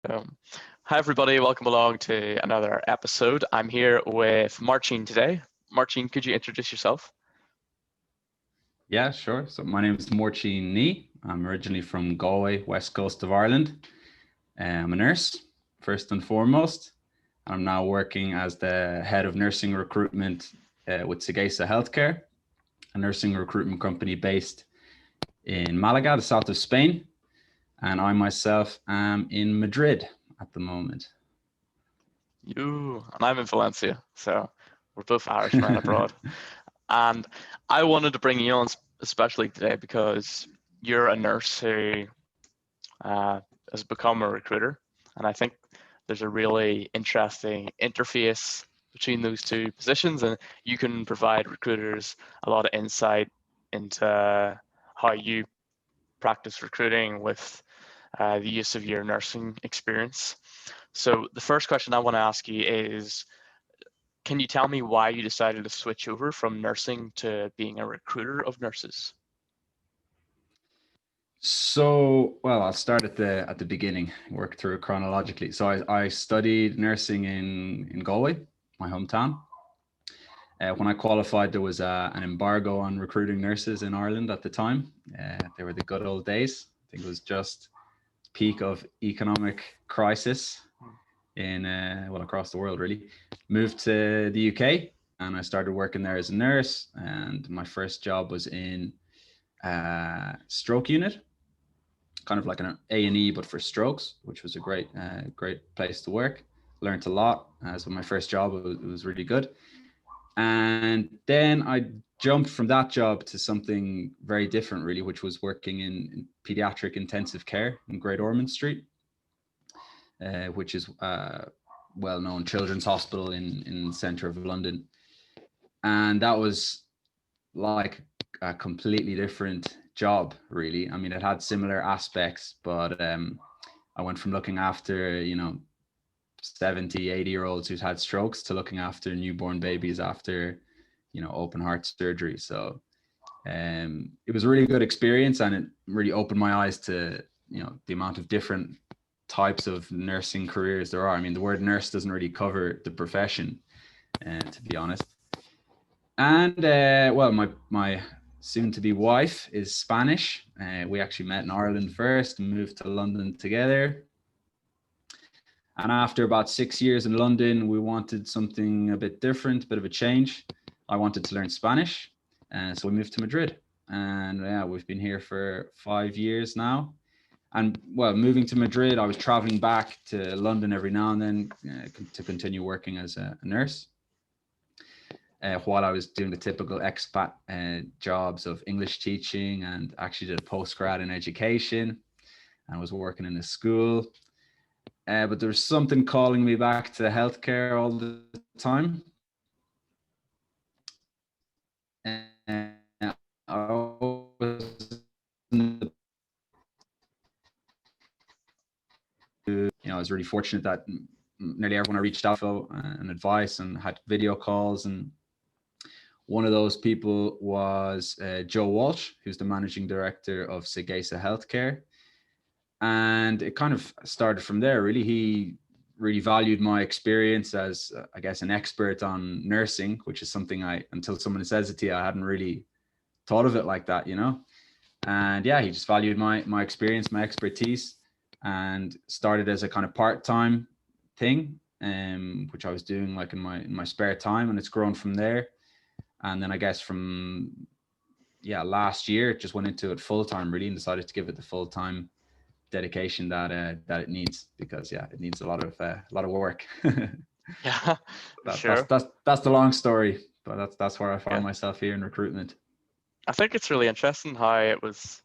Um, Hi, everybody. Welcome along to another episode. I'm here with Máirtín today. Máirtín, could you introduce yourself? Yeah, sure. So my name is Máirtín Nee. I'm originally from Galway, west coast of Ireland. I'm a nurse, first and foremost. I'm now working as the head of nursing recruitment with Sagesa Healthcare, a nursing recruitment company based in Malaga, the south of Spain. And I myself am in Madrid at the moment. And I'm in Valencia, so we're both Irishmen abroad. And I wanted to bring you on especially today because you're a nurse who has become a recruiter. And I think there's a really interesting interface between those two positions, and you can provide recruiters a lot of insight into how you practice recruiting with the use of your nursing experience. So the first question I want to ask you is, can you tell me why you decided to switch over from nursing to being a recruiter of nurses? Well, I'll start at the beginning, work through it chronologically. So I studied nursing in Galway, my hometown. When I qualified, there was an embargo on recruiting nurses in Ireland at the time. They were the good old days. I think it was just peak of economic crisis in across the world really. Moved to the UK and I started working there as a nurse. And my first job was in a stroke unit, kind of like an A&E but for strokes, which was a great place to work. Learned a lot. So my first job, it was really good. And then I jumped from that job to something very different, really, which was working in pediatric intensive care in Great Ormond Street, which is a well-known children's hospital in the centre of London. And that was like a completely different job, really. I mean, it had similar aspects, but I went from looking after, 70, 80-year-olds who's had strokes to looking after newborn babies after, open heart surgery. So it was a really good experience, and it really opened my eyes to, the amount of different types of nursing careers there are. I mean, the word nurse doesn't really cover the profession, to be honest. And well, my soon-to-be wife is Spanish. We actually met in Ireland first and moved to London together. And after about 6 years in London, we wanted something a bit different, a bit of a change. I wanted to learn Spanish. So we moved to Madrid. And yeah, we've been here for 5 years now. And well, moving to Madrid, I was traveling back to London every now and then to continue working as a nurse. While I was doing the typical expat jobs of English teaching, and actually did a postgrad in education and was working in a school. But there was something calling me back to healthcare all the time. I was really fortunate that nearly everyone I reached out for and advice and had video calls. And one of those people was Joe Walsh, who's the managing director of Sagesa Healthcare. And it kind of started from there, really. He really valued my experience as, I guess, an expert on nursing, which is something until someone says it to you, I hadn't really thought of it like that, And yeah, he just valued my experience, my expertise, and started as a kind of part-time thing, which I was doing like in my spare time, and it's grown from there. And then I guess from last year, it just went into it full-time really, and decided to give it the full-time dedication that it needs, because it needs a lot of work. Yeah, sure. That's the long story, but that's where I found myself here in recruitment. I think it's really interesting how it was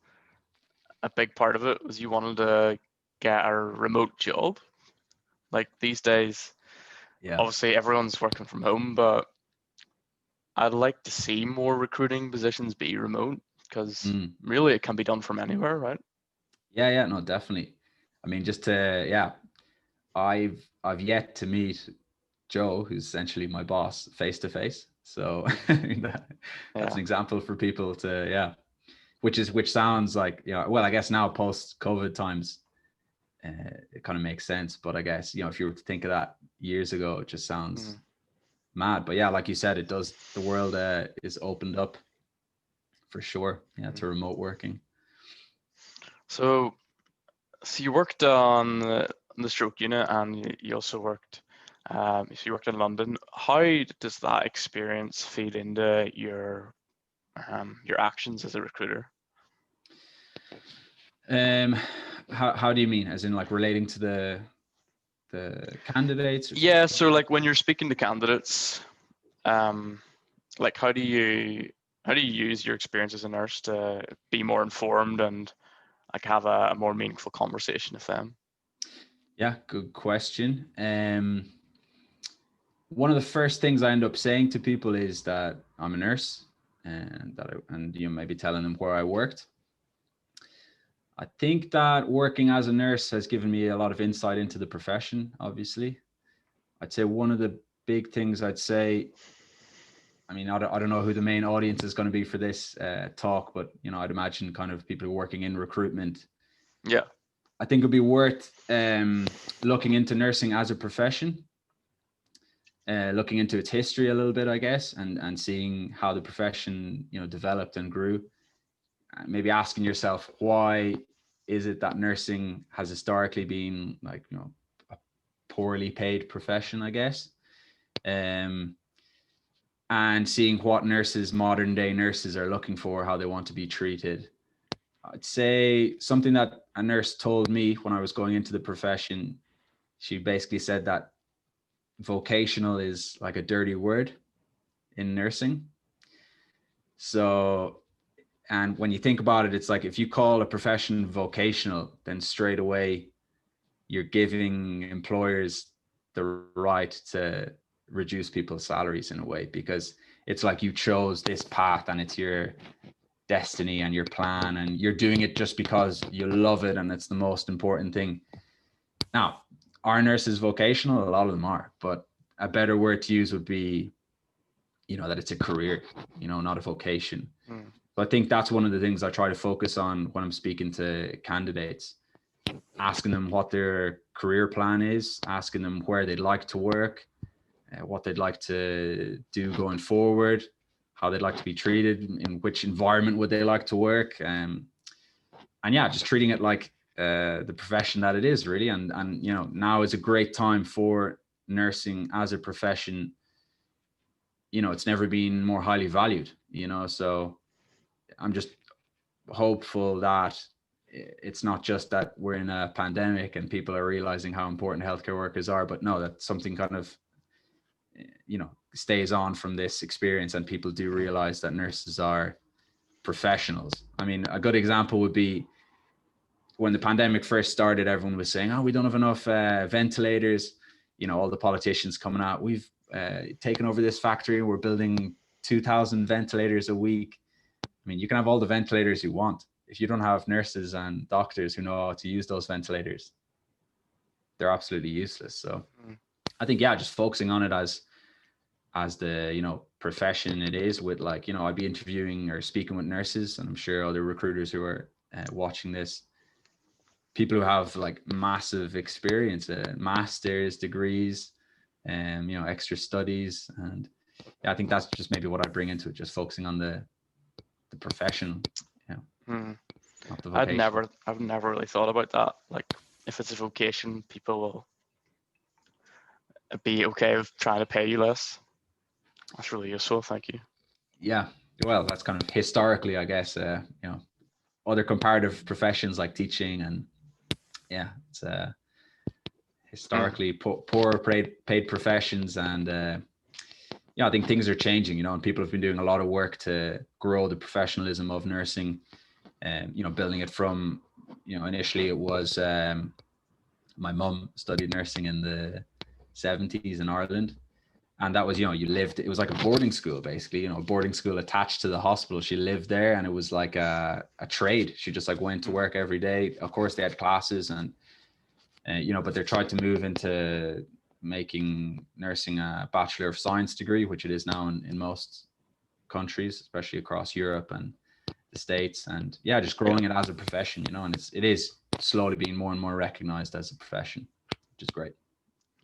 a big part of it was you wanted to get a remote job. Like these days, obviously everyone's working from home, but I'd like to see more recruiting positions be remote, because really it can be done from anywhere, right? Yeah, no, definitely. I mean, just to, I've yet to meet Joe, who's essentially my boss, face to face. So that's an example for people to, which sounds like, well, I guess now post-COVID times, it kind of makes sense. But I guess, if you were to think of that years ago, it just sounds mad. But yeah, like you said, it does. The world is opened up for sure. Yeah, to remote working. So you worked on the stroke unit, and you also worked. So you worked in London. How does that experience feed into your actions as a recruiter? How do you mean? As in, like, relating to the candidates? Or Yeah. So like when you're speaking to candidates, like how do you use your experience as a nurse to be more informed and like have a more meaningful conversation with them? Yeah, good question. One of the first things I end up saying to people is that I'm a nurse, and maybe telling them where I worked. I think that working as a nurse has given me a lot of insight into the profession. Obviously, I'd say one of the big things I'd say, I mean, I don't know who the main audience is going to be for this talk, but I'd imagine kind of people who are working in recruitment. Yeah. I think it'd be worth looking into nursing as a profession, looking into its history a little bit, I guess, and seeing how the profession, developed and grew. Maybe asking yourself, why is it that nursing has historically been like, a poorly paid profession, I guess. And seeing what modern day nurses are looking for, how they want to be treated. I'd say something that a nurse told me when I was going into the profession, she basically said that vocational is like a dirty word in nursing. So, and when you think about it, it's like if you call a profession vocational, then straight away you're giving employers the right to reduce people's salaries in a way, because it's like you chose this path and it's your destiny and your plan, and you're doing it just because you love it and it's the most important thing. Now, are nurses vocational? A lot of them are, but a better word to use would be, that it's a career, not a vocation. So I think that's one of the things I try to focus on when I'm speaking to candidates, asking them what their career plan is, asking them where they'd like to work, what they'd like to do going forward, how they'd like to be treated, in which environment would they like to work. And yeah, just treating it like the profession that it is, really. And now is a great time for nursing as a profession. It's never been more highly valued, so I'm just hopeful that it's not just that we're in a pandemic and people are realizing how important healthcare workers are, but no, that something kind of, stays on from this experience and people do realize that nurses are professionals. I mean, a good example would be when the pandemic first started, everyone was saying, oh, we don't have enough ventilators. All the politicians coming out, we've taken over this factory, we're building 2,000 ventilators a week. I mean, you can have all the ventilators you want. If you don't have nurses and doctors who know how to use those ventilators, they're absolutely useless. So I think, yeah, just focusing on it as the, profession it is, with like, I'd be interviewing or speaking with nurses, and I'm sure other recruiters who are watching this, people who have like massive experience, master's degrees, extra studies. And yeah, I think that's just maybe what I bring into it, just focusing on the profession. Not the vocation. I've never really thought about that. Like, if it's a vocation, people will be okay with trying to pay you less. That's really useful. Thank you. Yeah, well, that's kind of historically, I guess, other comparative professions like teaching, and yeah, it's historically poor paid professions. And I think things are changing, and people have been doing a lot of work to grow the professionalism of nursing, and building it from, initially it was my mum studied nursing in the 70s in Ireland. And that was, you lived, it was like a boarding school, basically, a boarding school attached to the hospital. She lived there, and it was like a trade. She just like went to work every day. Of course, they had classes, and, but they tried to move into making nursing a Bachelor of Science degree, which it is now in most countries, especially across Europe and the States. And yeah, just growing it as a profession, and it is slowly being more and more recognized as a profession, which is great.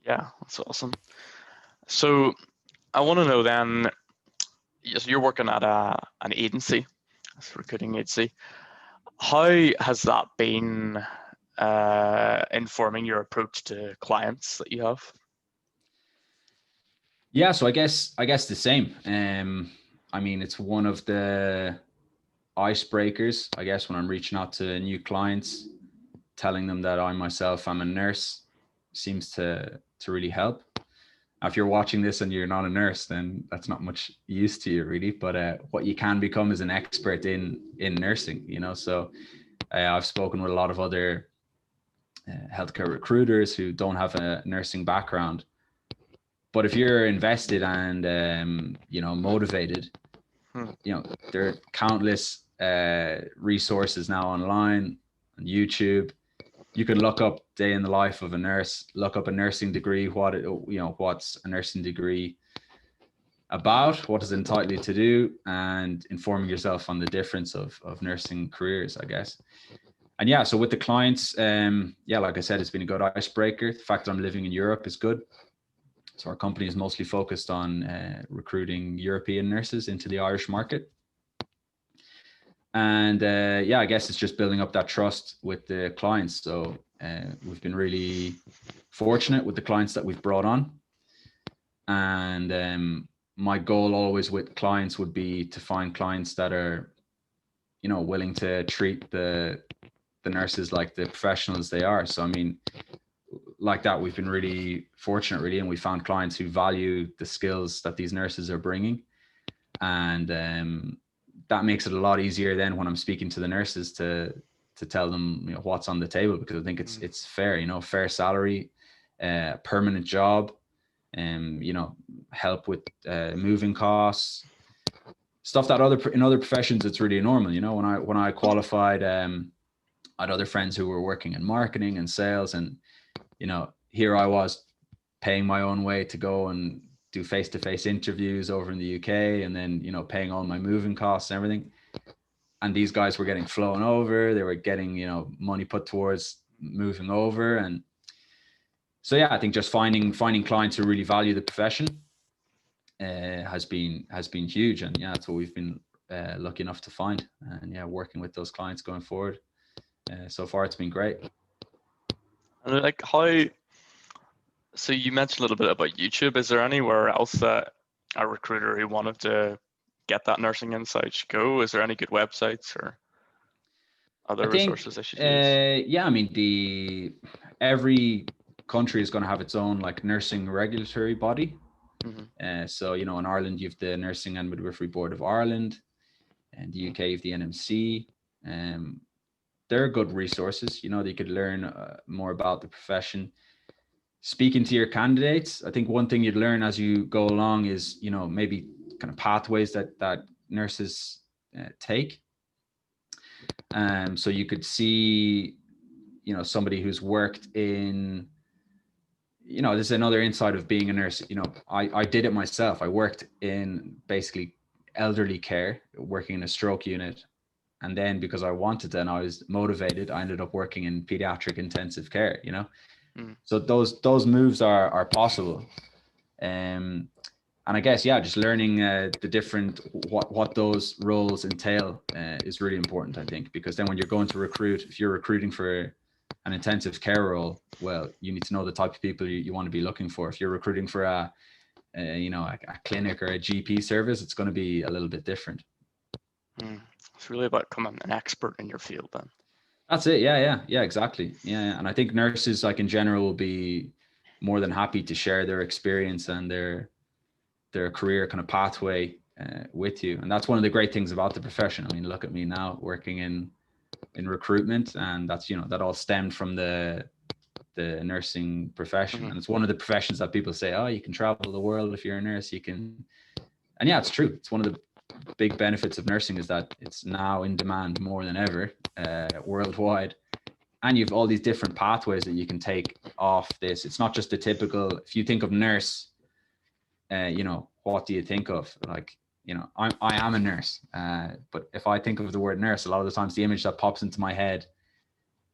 Yeah, that's awesome. So I want to know then, so you're working at an agency, a recruiting agency. How has that been informing your approach to clients that you have? Yeah, so I guess the same. I mean, it's one of the icebreakers, I guess, when I'm reaching out to new clients, telling them that I myself am a nurse seems to really help. If you're watching this and you're not a nurse, then that's not much use to you, really. But what you can become is an expert in nursing, you know. So I've spoken with a lot of other healthcare recruiters who don't have a nursing background. But if you're invested and you know, motivated, you know, there are countless resources now online on YouTube. You can look up day in the life of a nurse, look up a nursing degree, what's a nursing degree about, what does it entitle you to do, and informing yourself on the difference of nursing careers, I guess. And yeah, so with the clients, like I said, it's been a good icebreaker. The fact that I'm living in Europe is good. So our company is mostly focused on recruiting European nurses into the Irish market. And I guess it's just building up that trust with the clients. So we've been really fortunate with the clients that we've brought on. And my goal always with clients would be to find clients that are, you know, willing to treat the nurses like the professionals they are. So, I mean, like that, we've been really fortunate, really, and we found clients who value the skills that these nurses are bringing. And that makes it a lot easier then when I'm speaking to the nurses to tell them, you know, what's on the table, because I think it's fair, you know, fair salary, permanent job, and you know, help with moving costs, stuff that in other professions it's really normal. You know, when I qualified, I had other friends who were working in marketing and sales, and you know, here I was paying my own way to go and do face-to-face interviews over in the UK, and then, you know, paying all my moving costs and everything. And these guys were getting flown over. They were getting, you know, money put towards moving over. And so, yeah, I think just finding clients who really value the profession has been huge. And yeah, that's what we've been lucky enough to find. And yeah, working with those clients going forward. So far, it's been great. And like so you mentioned a little bit about YouTube. Is there anywhere else that a recruiter who wanted to get that nursing insight should go? Is there any good websites or other resources they should use? Yeah, I mean, every country is going to have its own like nursing regulatory body. So, you know, in Ireland, you have the Nursing and Midwifery Board of Ireland, and the UK, you have the NMC. They're good resources, you know, that you could learn more about the profession. Speaking to your candidates, I think one thing you'd learn as you go along is, you know, maybe kind of pathways that nurses take. So you could see, you know, somebody who's worked in, you know, there's another insight of being a nurse. You know, I did it myself. I worked in basically elderly care, working in a stroke unit. And then because I wanted to and I was motivated, I ended up working in pediatric intensive care, you know. So those moves are possible. And I guess, yeah, just learning the different, what those roles entail is really important, I think, because then when you're going to recruit, if you're recruiting for an intensive care role, well, you need to know the type of people you want to be looking for. If you're recruiting for a clinic or a GP service, it's going to be a little bit different. It's really about becoming an expert in your field then. That's it. Yeah, exactly. Yeah. And I think nurses, like in general, will be more than happy to share their experience and their career kind of pathway with you. And that's one of the great things about the profession. I mean, look at me now working in recruitment, and that's, you know, that all stemmed from the nursing profession. And it's one of the professions that people say, oh, you can travel the world if you're a nurse, you can. And yeah, it's true. It's one of the big benefits of nursing is that it's now in demand more than ever worldwide. And you have all these different pathways that you can take off this. It's not just the typical, if you think of nurse, you know, what do you think of? Like, you know, I am a nurse. But if I think of the word nurse, a lot of the times the image that pops into my head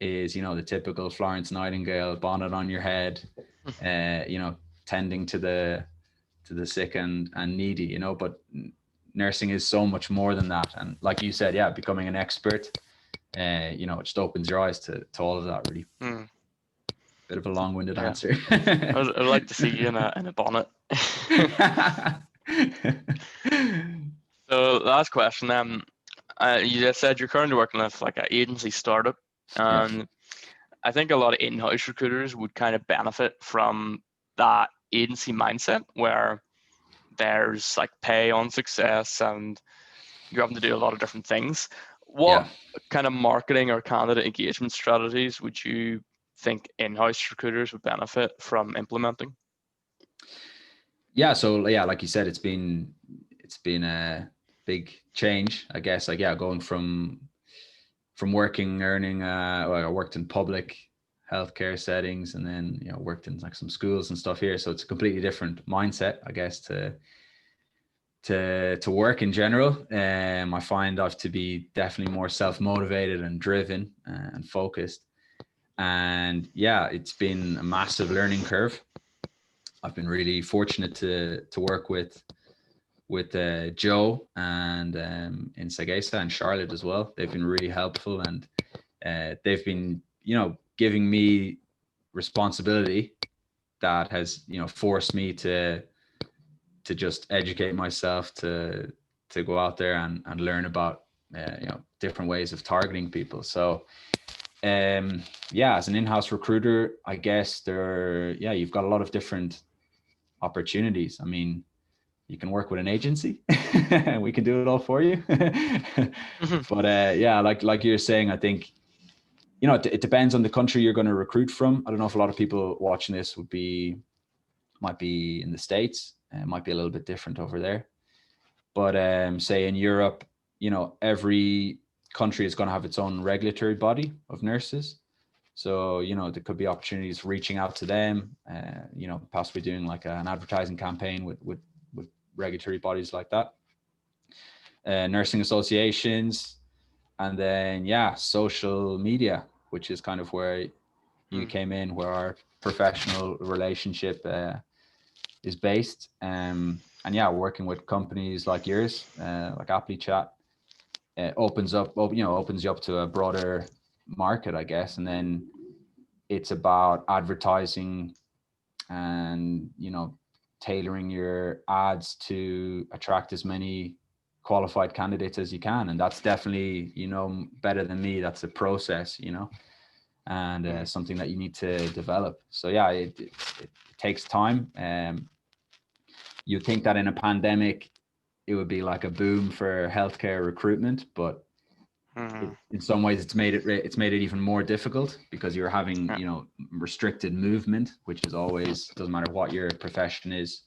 is, the typical Florence Nightingale bonnet on your head, tending to the sick and needy, but nursing is so much more than that. And like you said, yeah, becoming an expert, it just opens your eyes to all of that, really. Bit of a long-winded answer. I'd like to see you in a bonnet. So last question, you just said you're currently working with like an agency startup, and I think a lot of in-house recruiters would kind of benefit from that agency mindset where there's like pay on success and you're having to do a lot of different things. What kind of marketing or candidate engagement strategies would you think in-house recruiters would benefit from implementing? Yeah, so like you said, it's been a big change, I guess. Like, going from earning, I worked in public healthcare settings, and then worked in like some schools and stuff here. So it's a completely different mindset, I guess, to work in general. I find I have to be definitely more self-motivated and driven and focused. And it's been a massive learning curve. I've been really fortunate to work with Joe and in Sagesa and Charlotte as well. They've been really helpful, and they've been giving me responsibility that has forced me to just educate myself, to go out there and learn about different ways of targeting people. So as an in-house recruiter, I guess you've got a lot of different opportunities. I mean, you can work with an agency and we can do it all for you. But like you're saying, I think it depends on the country you're going to recruit from. I don't know if a lot of people watching this might be in the States. It might be a little bit different over there. But say in Europe, every country is going to have its own regulatory body of nurses. So, there could be opportunities reaching out to them, possibly doing like an advertising campaign with regulatory bodies like that, nursing associations, and then social media, which is kind of where you came in, where our professional relationship is based. And working with companies like yours, like ApplyChat, opens you up to a broader market, I guess. And then it's about advertising and tailoring your ads to attract as many qualified candidates as you can. And that's definitely better than me, that's a process, and something that you need to develop. So it takes time. You'd think that in a pandemic it would be like a boom for healthcare recruitment, but in some ways it's made it even more difficult, because you're having restricted movement, which is always, doesn't matter what your profession is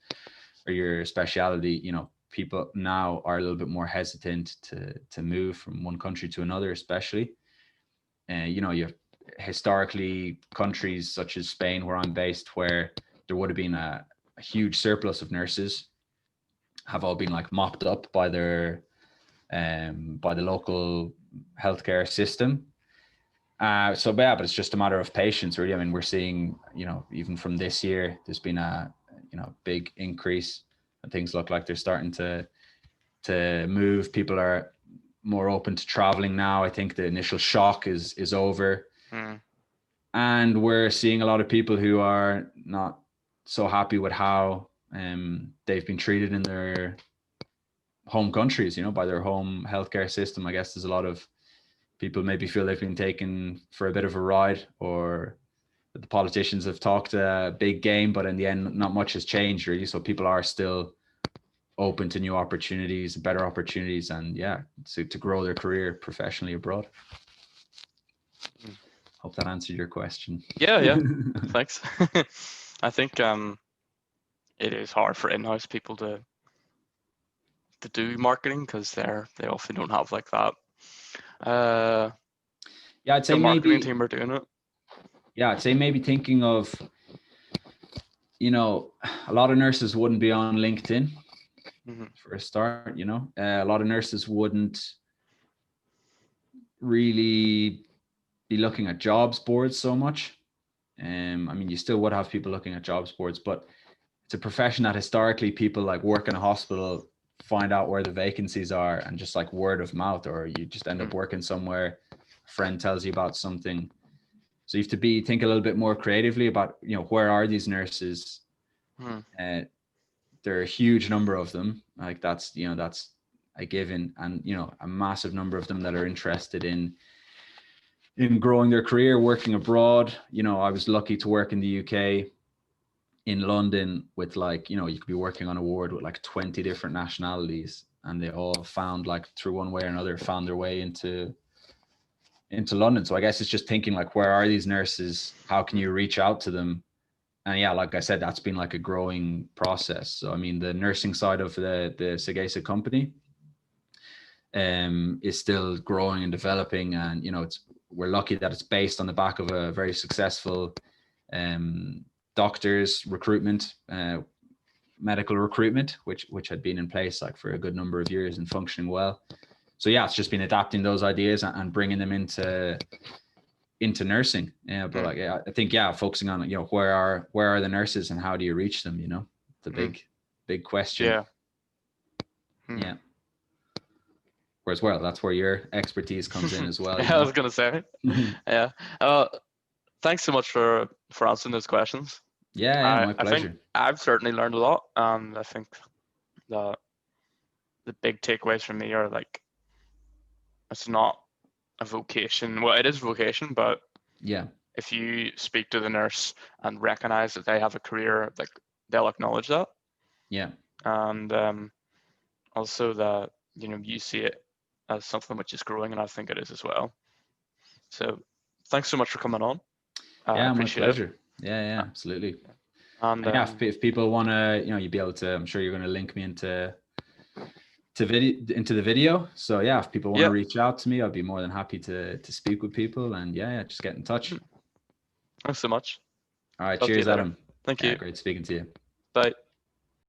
or your speciality. People now are a little bit more hesitant to move from one country to another, especially. You have historically countries such as Spain, where I'm based, where there would have been a huge surplus of nurses, have all been like mopped up by the local healthcare system. But it's just a matter of patience, really. I mean, we're seeing, even from this year, there's been a big increase, and things look like they're starting to move. People are more open to traveling now. I think the initial shock is over. And we're seeing a lot of people who are not so happy with how they've been treated in their home countries, by their home healthcare system. I guess there's a lot of people maybe feel they've been taken for a bit of a ride, or that the politicians have talked a big game, but in the end, not much has changed, really. So people are still open to new opportunities, better opportunities, and to grow their career professionally abroad. Hope that answered your question. Yeah. Thanks. I think it is hard for in-house people to do marketing, because they often don't have like that. I'd say the marketing maybe team are doing it. I'd say maybe thinking of, a lot of nurses wouldn't be on LinkedIn for a start. A lot of nurses wouldn't really be looking at jobs boards so much. I mean, you still would have people looking at jobs boards, but it's a profession that historically people like work in a hospital, find out where the vacancies are, and just like word of mouth, or you just end up working somewhere, a friend tells you about something. So you have to think a little bit more creatively about, where are these nurses? There are a huge number of them. Like that's a given, and a massive number of them that are interested in growing their career, working abroad. I was lucky to work in the UK, in London, with like, you could be working on a ward with like 20 different nationalities, and they all found, like, through one way or another, found their way into London. So I guess it's just thinking like, where are these nurses? How can you reach out to them? And yeah, like I said, that's been like a growing process. So I mean, the nursing side of the Sagesa company is still growing and developing, and we're lucky that it's based on the back of a very successful doctors recruitment, medical recruitment, which had been in place like for a good number of years and functioning well. So yeah, it's just been adapting those ideas and bringing them into nursing. But like, I think, focusing on, where are the nurses and how do you reach them? The big question. Yeah. Whereas, well, that's where your expertise comes in as well. I was gonna say. Yeah. Thanks so much for answering those questions. Yeah, my pleasure. I think I've certainly learned a lot, and I think the big takeaways from me are like, it's not a vocation. Well, it is a vocation, but yeah, if you speak to the nurse and recognize that they have a career, like, they'll acknowledge that. Yeah. And also that, you see it as something which is growing, and I think it is as well. So thanks so much for coming on. Yeah, my pleasure. Yeah, absolutely. And yeah, if people want to, you'd be able to, I'm sure you're going to link me into the video. So yeah, if people want to reach out to me, I'd be more than happy to speak with people, and just get in touch. Thanks so much. All right. Cheers, Adam. Thank you. Great speaking to you.